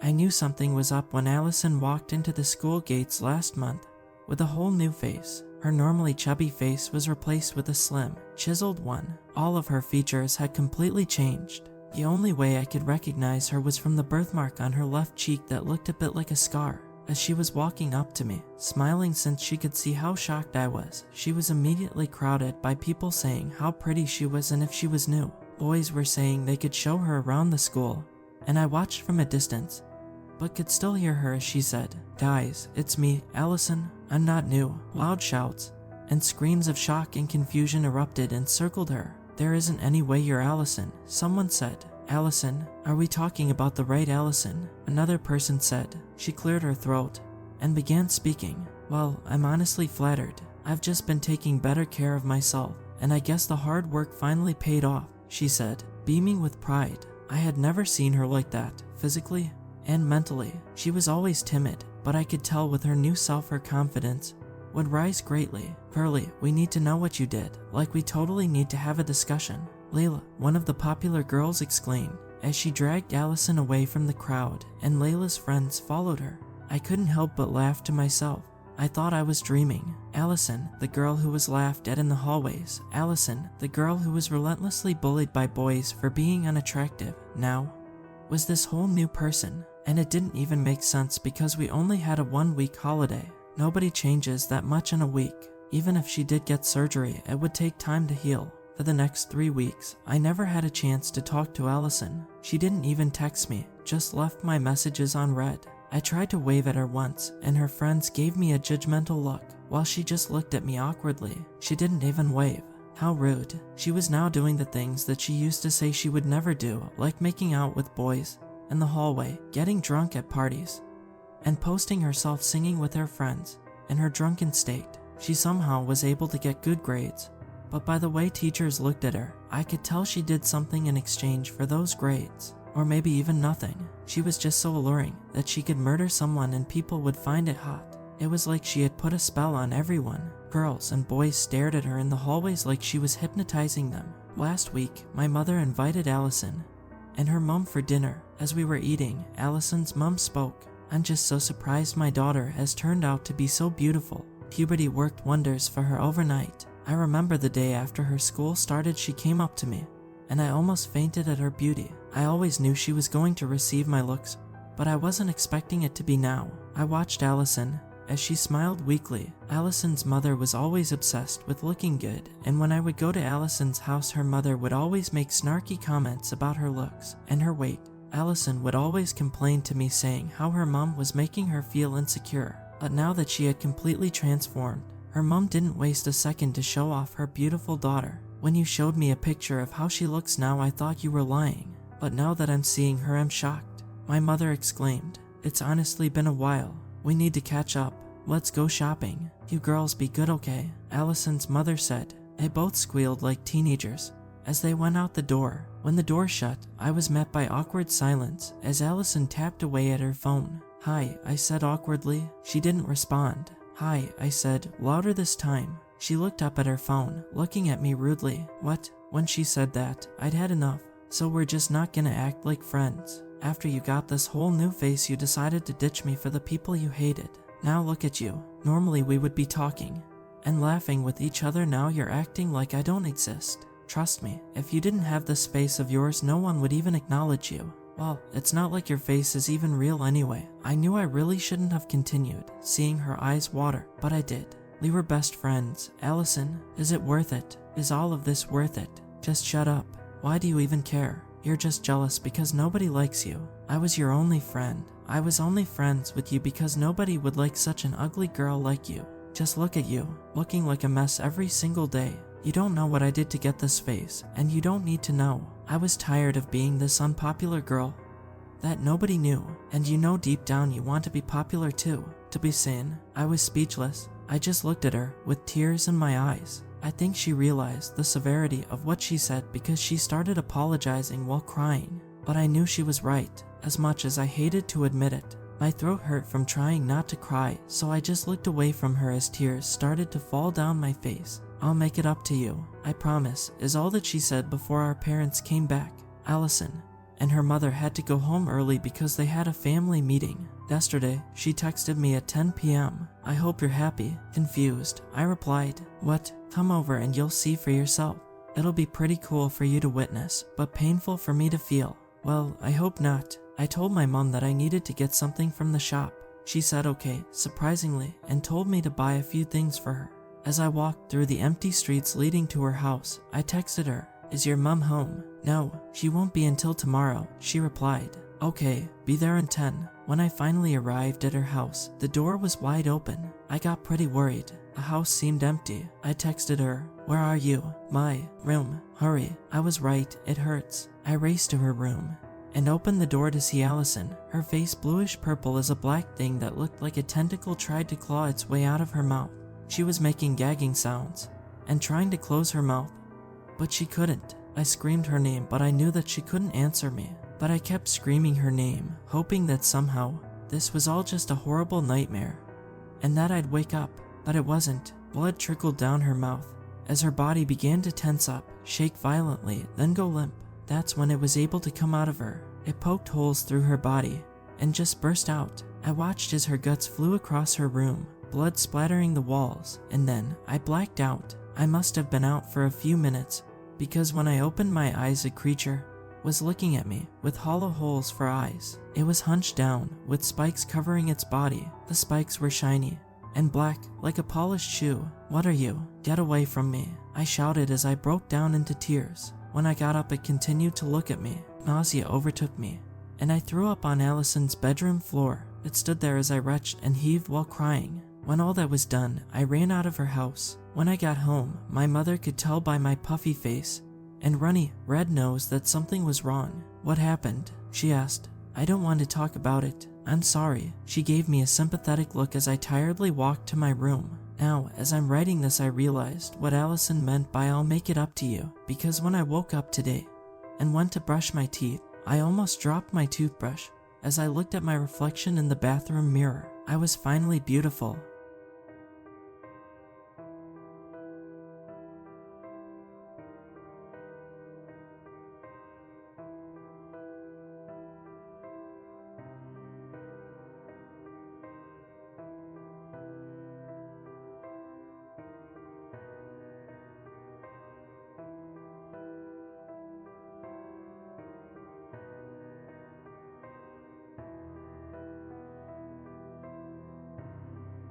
I knew something was up when Allison walked into the school gates last month with a whole new face. Her normally chubby face was replaced with a slim, chiseled one. All of her features had completely changed. The only way I could recognize her was from the birthmark on her left cheek that looked a bit like a scar. As she was walking up to me, smiling since she could see how shocked I was, she was immediately crowded by people saying how pretty she was and if she was new. Boys were saying they could show her around the school, and I watched from a distance, but could still hear her as she said, "Guys, it's me, Allison. I'm not new." Loud shouts and screams of shock and confusion erupted and circled her. "There isn't any way you're Allison," someone said. "Allison, are we talking about the right Allison?" Another person said. She cleared her throat and began speaking. "Well, I'm honestly flattered. I've just been taking better care of myself, and I guess the hard work finally paid off," she said, beaming with pride. I had never seen her like that, physically and mentally. She was always timid, but I could tell with her new self her confidence would rise greatly. "Curly, we need to know what you did. Like, we totally need to have a discussion," Layla, one of the popular girls, exclaimed as she dragged Allison away from the crowd and Layla's friends followed her. I couldn't help but laugh to myself. I thought I was dreaming. Allison, the girl who was laughed at in the hallways. Allison, the girl who was relentlessly bullied by boys for being unattractive, now was this whole new person. And it didn't even make sense because we only had a 1-week holiday. Nobody changes that much in a week. Even if she did get surgery, it would take time to heal. For the next 3 weeks, I never had a chance to talk to Allison. She didn't even text me, just left my messages on read. I tried to wave at her once, and her friends gave me a judgmental look, while she just looked at me awkwardly. She didn't even wave. How rude. She was now doing the things that she used to say she would never do, like making out with boys in the hallway, getting drunk at parties, and posting herself singing with her friends. In her drunken state, she somehow was able to get good grades, but by the way teachers looked at her, I could tell she did something in exchange for those grades. Or maybe even nothing. She was just so alluring that she could murder someone and people would find it hot. It was like she had put a spell on everyone. Girls and boys stared at her in the hallways like she was hypnotizing them. Last week, my mother invited Allison and her mom for dinner. As we were eating, Allison's mom spoke. "I'm just so surprised my daughter has turned out to be so beautiful. Puberty worked wonders for her overnight. I remember the day after her school started, she came up to me, and I almost fainted at her beauty. I always knew she was going to receive my looks, but I wasn't expecting it to be now." I watched Allison as she smiled weakly. Allison's mother was always obsessed with looking good, and when I would go to Allison's house, her mother would always make snarky comments about her looks and her weight. Allison would always complain to me saying how her mom was making her feel insecure. But now that she had completely transformed, her mom didn't waste a second to show off her beautiful daughter. "When you showed me a picture of how she looks now, I thought you were lying. But now that I'm seeing her, I'm shocked," my mother exclaimed. "It's honestly been a while. We need to catch up. Let's go shopping. You girls be good, okay?" Allison's mother said. They both squealed like teenagers as they went out the door. When the door shut, I was met by awkward silence as Allison tapped away at her phone. "Hi," I said awkwardly. She didn't respond. "Hi," I said, louder this time. She looked up at her phone, looking at me rudely. "What?" When she said that, I'd had enough. "So we're just not gonna act like friends? After you got this whole new face, you decided to ditch me for the people you hated. Now look at you. Normally we would be talking and laughing with each other. Now you're acting like I don't exist. Trust me, if you didn't have this face of yours, no one would even acknowledge you. Well, it's not like your face is even real anyway." I knew I really shouldn't have continued, seeing her eyes water, but I did. "We were best friends. Allison, is it worth it? Is all of this worth it? Just shut up. Why do you even care? You're just jealous because nobody likes you. I was your only friend. I was only friends with you because nobody would like such an ugly girl like you. Just look at you, looking like a mess every single day. You don't know what I did to get this face, and you don't need to know. I was tired of being this unpopular girl that nobody knew, and you know deep down you want to be popular too, to be seen." I was speechless. I just looked at her with tears in my eyes. I think she realized the severity of what she said because she started apologizing while crying. But I knew she was right, as much as I hated to admit it. My throat hurt from trying not to cry, so I just looked away from her as tears started to fall down my face. "I'll make it up to you, I promise," is all that she said before our parents came back. Allison and her mother had to go home early because they had a family meeting. Yesterday, she texted me at 10 p.m. I hope you're happy. Confused, I replied, what? Come over and you'll see for yourself. It'll be pretty cool for you to witness, but painful for me to feel. Well, I hope not. I told my mom that I needed to get something from the shop. She said okay, surprisingly, and told me to buy a few things for her. As I walked through the empty streets leading to her house, I texted her, is your mom home? No, she won't be until tomorrow, she replied. Okay, be there in 10. When I finally arrived at her house, the door was wide open. I got pretty worried. The house seemed empty. I texted her, where are you? My room. Hurry. I was right, it hurts. I raced to her room and opened the door to see Allison, her face bluish purple as a black thing that looked like a tentacle tried to claw its way out of her mouth. She was making gagging sounds and trying to close her mouth, but she couldn't. I screamed her name, but I knew that she couldn't answer me. But I kept screaming her name, hoping that somehow this was all just a horrible nightmare and that I'd wake up, but it wasn't. Blood trickled down her mouth as her body began to tense up, shake violently, then go limp. That's when it was able to come out of her. It poked holes through her body and just burst out. I watched as her guts flew across her room, blood splattering the walls, and then I blacked out. I must have been out for a few minutes because when I opened my eyes, a creature was looking at me with hollow holes for eyes. It was hunched down with spikes covering its body. The spikes were shiny and black like a polished shoe. What are you? Get away from me, I shouted as I broke down into tears. When I got up, it continued to look at me. Nausea overtook me, and I threw up on Allison's bedroom floor. It stood there as I retched and heaved while crying. When all that was done, I ran out of her house. When I got home, my mother could tell by my puffy face and runny, red nose that something was wrong. What happened? She asked. I don't want to talk about it. I'm sorry. She gave me a sympathetic look as I tiredly walked to my room. Now, as I'm writing this, I realized what Allison meant by I'll make it up to you, because when I woke up today and went to brush my teeth, I almost dropped my toothbrush as I looked at my reflection in the bathroom mirror. I was finally beautiful.